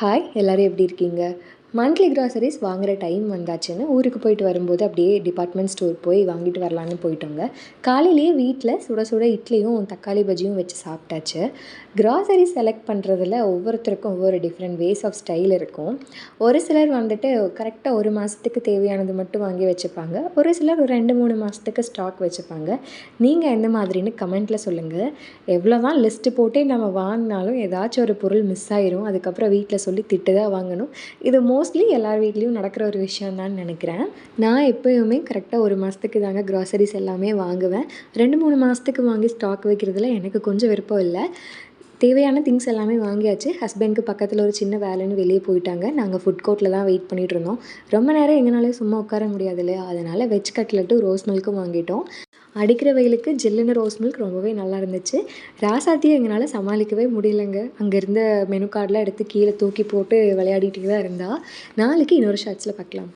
Hi எல்லோரும் எப்படி இருக்கீங்க? மந்த்லி கிராசரிஸ் வாங்குகிற டைம் வந்தாச்சுன்னு ஊருக்கு போயிட்டு வரும்போது அப்படியே டிபார்ட்மெண்ட் ஸ்டோர் போய் வாங்கிட்டு வரலான்னு போயிட்டோங்க. காலையிலேயே வீட்டில் சுட சுட இட்லியும் தக்காளி பஜ்ஜியும் வச்சு சாப்பிட்டாச்சு. கிராசரி செலக்ட் பண்ணுறதுல ஒவ்வொருத்தருக்கும் ஒவ்வொரு டிஃப்ரெண்ட் வேஸ் ஆஃப் ஸ்டைல் இருக்கும். ஒரு சிலர் வந்துட்டு கரெக்டாக 1 மாதத்துக்கு தேவையானது மட்டும் வாங்கி வச்சுப்பாங்க. ஒரு சிலர் ஒரு 2-3 மாதத்துக்கு ஸ்டாக் வச்சுப்பாங்க. நீங்கள் எந்த மாதிரின்னு கமெண்ட்டில் சொல்லுங்கள். எவ்வளோ தான் லிஸ்ட்டு போட்டு நம்ம வாங்கினாலும் ஏதாச்சும் ஒரு பொருள் மிஸ் ஆயிரும். அதுக்கப்புறம் வீட்டில் சொல்லி திட்டு தான் வாங்கணும். இது மோஸ்ட்லி எல்லார் வீட்லேயும் நடக்கிற ஒரு விஷயம் தான் நினைக்கிறேன். நான் எப்போயுமே கரெக்டாக 1 மாதத்துக்கு தாங்க க்ராசரிஸ் எல்லாமே வாங்குவேன். 2-3 மாதத்துக்கு வாங்கி ஸ்டாக் வைக்கிறதுல எனக்கு கொஞ்சம் விருப்பம் இல்லை. தேவையான திங்ஸ் எல்லாமே வாங்கியாச்சு. ஹஸ்பண்டுக்கு பக்கத்தில் ஒரு சின்ன வேலைன்னு வெளியே போயிட்டாங்க. நாங்கள் ஃபுட் கோர்ட்டில் தான் வெயிட் பண்ணிகிட்ருந்தோம். ரொம்ப நேரம் எங்கனாலையும் சும்மா உட்கார முடியாது இல்லையா? அதனால் வெஜ் கட்லெட்டும் ரோஸ் மில்க்கும் வாங்கிட்டோம். அடிக்கிற வெயிலுக்கு ஜில்லுன்னு ரோஸ் மில்க் ரொம்பவே நல்லா இருந்துச்சு. ராசாத்தியை எங்களால் சமாளிக்கவே முடியலைங்க. அங்கே இருந்த மெனு கார்டெலாம் எடுத்து கீழே தூக்கி போட்டு விளையாடிட்டு தான் இருந்தா. நாளைக்கு இன்னொரு ஷார்ட்ஸில் பார்க்கலாம்.